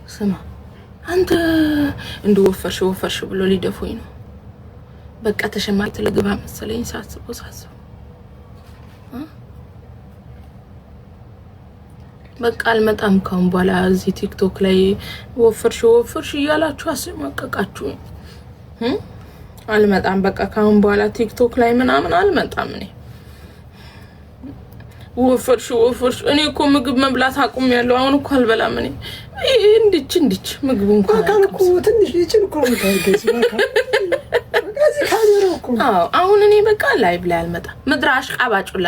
ስማ አንተ እንደወፈርሽ ብሎ ሊደፉኝ ነው። በቃ ተሸማት ለግባ መሰለኝ ሳስበው በቃ አልመጣም ካሁን በኋላ እዚህ ቲክቶክ ላይ ወፈርሽ እያላችሁ አስመቀቃችሁ። አልመጣም በቃ ካሁን በኋላ ቲክቶክ ላይ ምናምን አልመጣም። እኔ ወፈርሽ እኔ እኮ ምግብ መብላት አቁም ያለው አሁን እኮ አልበላም። እኔ እንድች ምግብ እንኳን አካልኩ ትንሽ ይጭልኩ ነው አሁን እኔ በቃ ላይቭ ላይ አልመጣም። ምድራሽ ቃባጩላ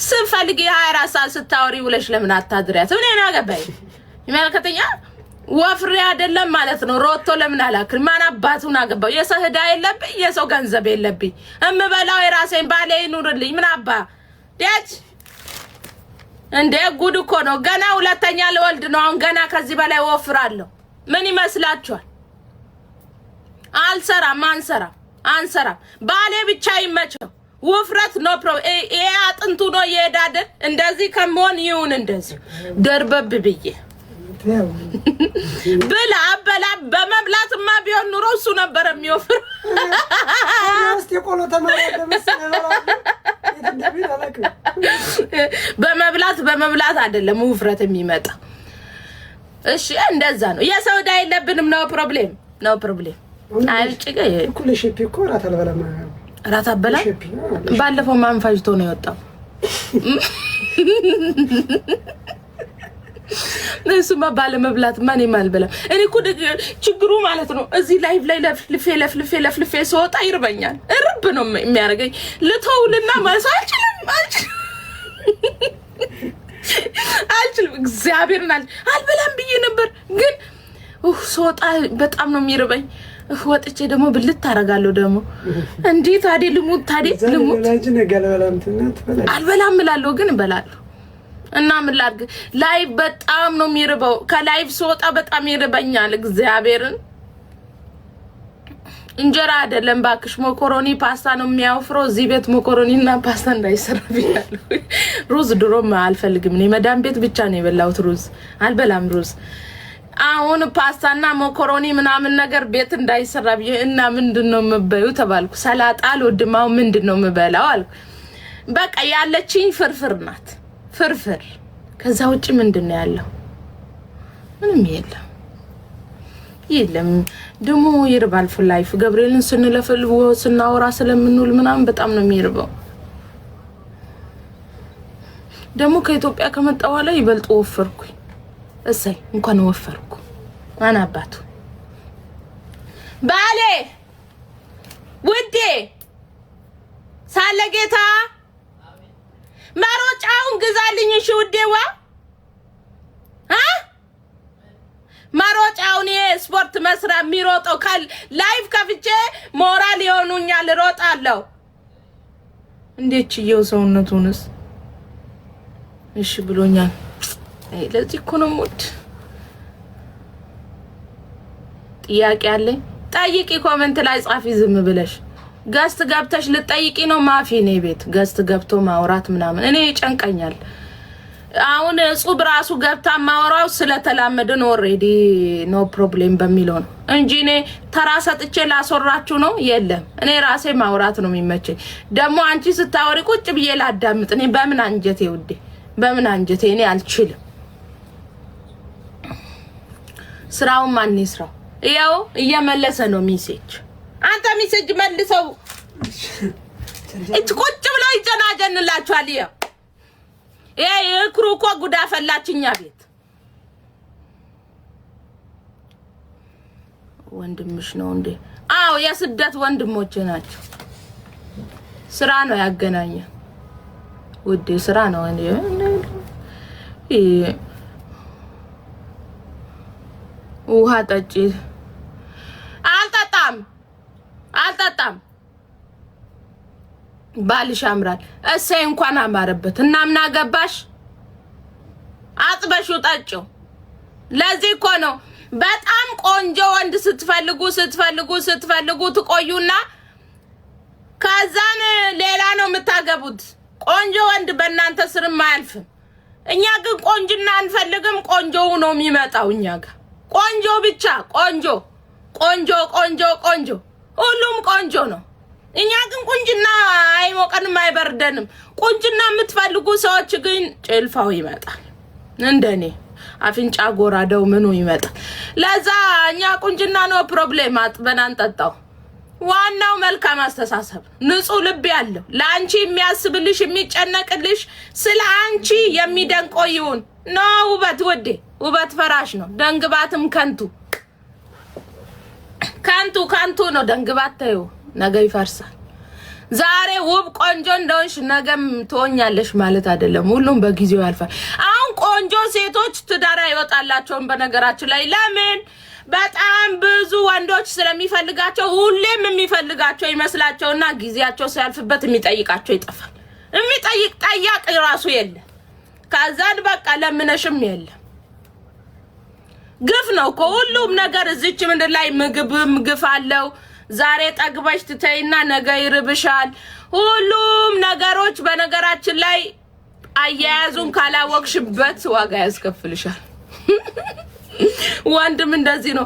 ስፈልግ 24 ሰዓት ስታወሪ ውለሽ ለምን አታድሪያት? ምን ያናገባይ ይመልከተኛ ወፍሬ አይደለም ማለት ነው። ሮቶ ለምን አላክል? ማን አባቱን አገባው? የሰው ህዳ የለብኝ፣ የሰው ገንዘብ የለብኝ። እምበላው የራሴን ባሌ ይኑርልኝ። ምን አባ ዲያች እንደ ጉድ እኮ ነው። ገና ሁለተኛ ለወልድ ነው። አሁን ገና ከዚህ በላይ ወፍራለሁ። ምን ይመስላችኋል? አንሰራም። ባሌ ብቻ ይመቸው። ውፍረት ኖ ፕሮብሌም። አጥንቱ ነው የዳደ እንደዚህ ከመሆን ይሁን እንደዚህ ደርበብ ብዬ ብላ በመብላትማ ቢሆን ኑሮ እሱ ነበር የሚወፍር። በመብላት አይደለም ውፍረት የሚመጣ። እሺ እንደዛ ነው። የሰው ዳ የለብንም። ኖ ፕሮብሌም። አይጭቀ ኩል ሼፕ እኮ ራት አበላ ባለፈው ማንፋጅቶ ነው የወጣው። እሱማ ባለመብላት ማን ይማልበላ። እኔ እኮ ችግሩ ማለት ነው እዚህ ላይቭ ላይ ለፍልፌ ስወጣ ይርበኛል። እርብ ነው የሚያደርገኝ። ልተውልና አልችልም። እግዚአብሔርን አልበላም ብዬ ነበር ግን ስወጣ በጣም ነው የሚርበኝ። ወጥቼ ደግሞ ብልት አደርጋለሁ። ደግሞ እንዴት ልሙት አልበላም እላለሁ ግን እበላለሁ። እና ምን ላድርግ? ላይቭ በጣም ነው የሚርበው። ከላይቭ ስወጣ በጣም ይርበኛል። እግዚአብሔርን እንጀራ አይደለም ባክሽ፣ ሞኮሮኒ ፓስታ ነው የሚያወፍረው። እዚህ ቤት ሞኮሮኒና ፓስታ እንዳይሰራ ብያለሁ። ሩዝ ድሮም አልፈልግም። እኔ መዳም ቤት ብቻ ነው የበላሁት ሩዝ። አልበላም ሩዝ። አሁን ፓስታና ሞኮሮኒ ምናምን ነገር ቤት እንዳይሰራ ብዬ እና ምንድነው የምበዩ ተባልኩ። ሰላጣ አልወድም። አሁን ምንድነው የምበላው አልኩ። በቃ ያለችኝ ፍርፍር ናት። ፍርፍር ከዛ ውጪ ምንድነው ያለው? ምንም የለም። ደሞ ይርባል። ላይፍ ገብርኤልን ስንለፈልው ስናወራ ስለምንውል ምናምን በጣም ነው የሚርበው። ደሞ ከኢትዮጵያ ከመጣሁ በኋላ ይበልጥ ወፈርኩኝ። እሰይ እንኳን ወፈርኩ። ማን አባቱ ባሌ ውዴ ሳለጌታ ማሮጫውን ግዛልኝ። እሺ ውዴዋ ማሮጫውን ስፖርት መስራ የሚሮጠው ላይቭ ከፍቼ ሞራል ይሆኑኛል። ሮጣለሁ እንዴት ይየው ሰውነቱንስ እሺ ብሎኛል። ለዚህ እኮ ነው ሙድ ጥያቄ አለኝ። ጠይቂ፣ ኮሜንት ላይ ጻፊ። ዝም ብለሽ ገስት ገብተሽ ልጠይቂ ነው? ማፊ ነው ቤት ገስት ገብቶ ማውራት ምናምን እኔ ይጨንቀኛል። አሁን ጹብ ራሱ ገብታ ማወራው ስለተላመደን ኦሬዲ ኖ ፕሮብሌም በሚለው ነው እንጂ እኔ ተራሰጥቼ ላስወራችሁ ነው። የለም እኔ ራሴ ማውራት ነው የሚመቸኝ። ደግሞ አንቺ ስታወሪ ቁጭ ብዬ ላዳምጥ እኔ በምን አንጀቴ ውዴ፣ በምን አንጀቴ እኔ አልችልም። ስራው ማን ይስራው? ያው እየመለሰ ነው ሚሴጅ። አንተ ሚሴጅ መልሰው ቁጭ ብለው ይጨናጀንላችኋል። ይሄ ክሩኮ ጉዳ ፈላችኛ ቤት ወንድምሽ ነው እንዴ? አዎ የስደት ወንድሞቼ ናቸው። ስራ ነው ያገናኘ ውዴ፣ ስራ ነው እንዴ? ውሃ ጠጪ። አልጠጣም። ባልሽ ያምራል። እሰይ እንኳን አማረበት። እና ምን አገባሽ? አጥበሽው ጠጪው። ለዚህ እኮ ነው በጣም ቆንጆ ወንድ ስትፈልጉ ትቆዩና ከዛን ሌላ ነው የምታገቡት። ቆንጆ ወንድ በእናንተ ስርም አያልፍም። እኛ ግን ቆንጅና አንፈልግም። ቆንጆው ነው የሚመጣው እኛ ጋር ቆንጆ ብቻ ቆንጆ ቆንጆ ቆንጆ ቆንጆ ሁሉም ቆንጆ ነው። እኛ ግን ቁንጅና አይሞቀንም አይበርደንም። ቁንጅና የምትፈልጉ ሰዎች ግን ጭልፋው ይመጣል። እንደኔ አፍንጫ ጎራደው ምኑ ይመጣል። ለዛ እኛ ቁንጅና ነው ፕሮብሌም አጥበን አንጠጣው። ዋናው መልካም አስተሳሰብ ንጹህ ልብ ያለው ለአንቺ የሚያስብልሽ የሚጨነቅልሽ ስለ አንቺ የሚደንቀው ይሁን ነው። ውበት ወዴ ውበት ፈራሽ ነው። ደንግባትም ከንቱ ከንቱ ከንቱ ነው። ደንግባት ተይው ነገ ይፈርሳል። ዛሬ ውብ ቆንጆ እንደሆንሽ ነገም ትሆኛለሽ ማለት አይደለም። ሁሉም በጊዜው ያልፋል። አሁን ቆንጆ ሴቶች ትዳር አይወጣላቸውም። በነገራችን ላይ ለምን በጣም ብዙ ወንዶች ስለሚፈልጋቸው ሁሌም የሚፈልጋቸው ይመስላቸውና ጊዜያቸው ሲያልፍበት የሚጠይቃቸው ይጠፋል። የሚጠይቅ ጠያቅ ራሱ የለም። ከዛን በቃ ለምነሽም የለም። ግፍ ነው እኮ ሁሉም ነገር እዚች ምድር ላይ ምግብም ግፍ አለው። ዛሬ ጠግበሽ ትተይና ነገ ይርብሻል። ሁሉም ነገሮች በነገራችን ላይ አያያዙን ካላወቅሽበት ዋጋ ያስከፍልሻል። ወንድም እንደዚህ ነው።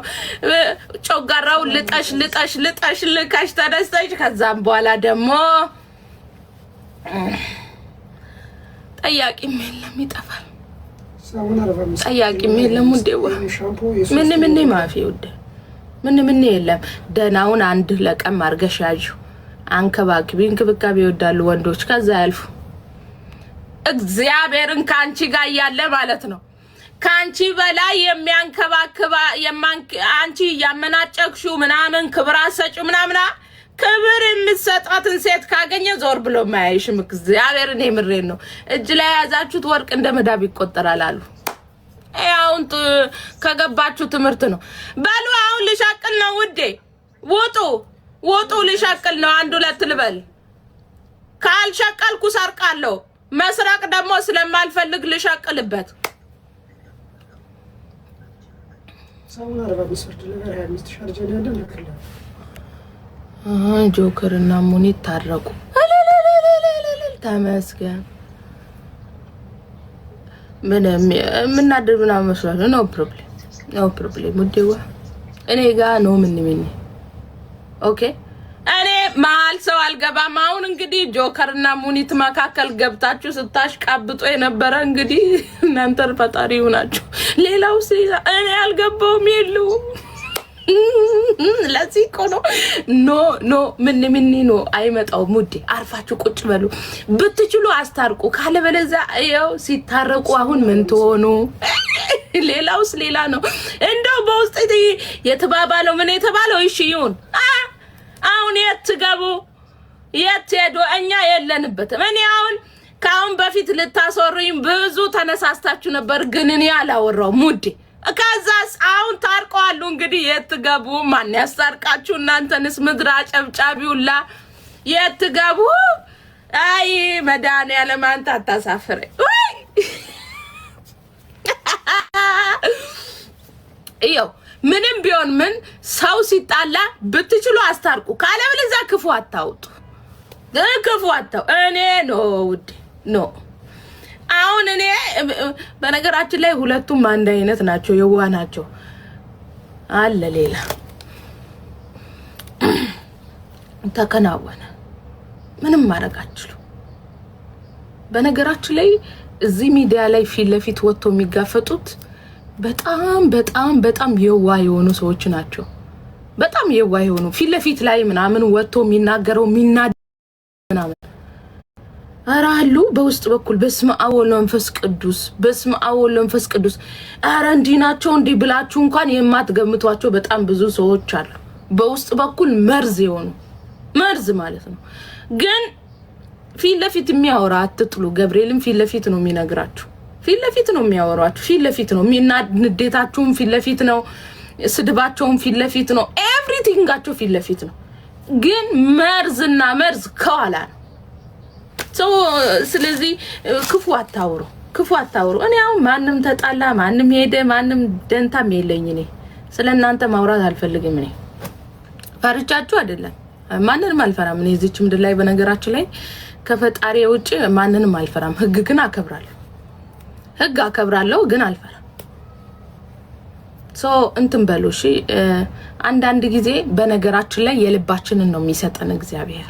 ጮጋራው ልጠሽ ልጠሽ ልጠሽ ልካሽ ተደስተሽ ከዛም በኋላ ደግሞ ጠያቂም የለም ይጠፋል። ጠያቂም የለም ውዴዋ ምን ማፊ ውዴ ምን የለም። ደናውን አንድ ለቀም አርገሽ ያዡ። አንከባክቢ እንክብካቤ ይወዳሉ ወንዶች። ከዛ ያልፉ እግዚአብሔርን ካንቺ ጋር ያለ ማለት ነው። ካንቺ በላይ የሚያንከባክባ አንቺ ያመናጨክሹ ምናምን ክብር አሰጪው ምናምን ክብር የምትሰጣትን ሴት ካገኘ ዞር ብሎ ማያይሽም። እግዚአብሔርን የምሬን ነው። እጅ ላይ ያዛችሁት ወርቅ እንደ መዳብ ይቆጠራል አሉ። አሁን ከገባችሁ ትምህርት ነው። በሉ አሁን ልሻቅል ነው ውዴ። ውጡ ልሻቅል ነው። አንድ ሁለት ልበል። ካልሸቀልኩ ሰርቃለሁ። መስራቅ ደግሞ ስለማልፈልግ ልሻቅልበት። ጆከር እና ሙኒት ታረቁ። ተመስገን። ምናድር ምናምን መስሏል። ኖ ፕሮብሌም ውዴዋ እኔ ጋር ነው። ምን ኦኬ እኔ መሀል ሰው አልገባም። አሁን እንግዲህ ጆከር እና ሙኒት መካከል ገብታችሁ ስታሽቃብጦ የነበረ እንግዲህ እናንተ ፈጣሪ ይሁናችሁ። ሌላው እኔ አልገባውም የለውም። ለዚህ እኮ ነው ኖ ምን ኖ አይመጣውም። ውዴ አርፋችሁ ቁጭ በሉ። ብትችሉ አስታርቁ። ካለበለዚያ ያው ሲታረቁ አሁን ምን ትሆኑ? ሌላውስ ሌላ ነው። እንደው በውስጥ የተባባለው ምን የተባለው እሺ ይሁን። አሁን የትገቡ የትሄዱ እኛ የለንበትም። እኔ አሁን ካሁን በፊት ልታሰሩኝ ብዙ ተነሳስታችሁ ነበር፣ ግን እኔ አላወራውም ውዴ። ከዛስ አሁን ታርቀዋሉ። እንግዲህ የትገቡ ማን ያስታርቃችሁ? እናንተንስ ምድር አጨብጫቢውላ የትገቡ? አይ መድኃኒዓለም አንተ አታሳፍረኝ። ይኸው ምንም ቢሆን ምን ሰው ሲጣላ ብትችሉ አስታርቁ። ካለበለዚያ ክፉ አታውጡ። እኔ ነው ውዴ ኖ። አሁን እኔ በነገራችን ላይ ሁለቱም አንድ አይነት ናቸው፣ የዋ ናቸው። አለ ሌላ ተከናወነ ምንም ማድረግ አትችሉ። በነገራችን ላይ እዚህ ሚዲያ ላይ ፊት ለፊት ወጥቶ የሚጋፈጡት በጣም በጣም በጣም የዋ የሆኑ ሰዎች ናቸው። በጣም የዋ የሆኑ ፊት ለፊት ላይ ምናምን ወጥቶ የሚናገረው ምናምን አራሉ በውስጥ በኩል በስመ አብ ወወልድ ወመንፈስ ቅዱስ በስመ አብ ወወልድ ወመንፈስ ቅዱስ። አረ እንዲህ ናቸው እንዲህ ብላችሁ እንኳን የማትገምቷቸው በጣም ብዙ ሰዎች አሉ። በውስጥ በኩል መርዝ የሆኑ መርዝ ማለት ነው። ግን ፊት ለፊት የሚያወራ አትጥሉ። ገብርኤልም ፊት ለፊት ነው የሚነግራችሁ። ፊት ለፊት ነው የሚያወራችሁ። ፊት ለፊት ነው ንዴታችሁም ፊት ለፊት ነው። ስድባቸውም ፊት ለፊት ነው። ኤቭሪቲንጋቸው ፊት ለፊት ነው። ግን መርዝና መርዝ ከኋላ ነው። ስለዚህ ክፉ አታውሩ። እኔ አሁን ማንም ተጣላ ማንም ሄደ ማንም ደንታም የለኝ። እኔ ስለናንተ ማውራት አልፈልግም። እኔ ፈርቻችሁ አይደለም፣ ማንንም አልፈራም። እኔ እዚች ምድር ላይ በነገራችን ላይ ከፈጣሪ ውጪ ማንንም አልፈራም። ህግ ግን አከብራለሁ። ህግ አከብራለሁ ግን አልፈራም። ሶ እንትን በሉ እሺ። አንዳንድ ጊዜ በነገራችን ላይ የልባችንን ነው የሚሰጠን እግዚአብሔር።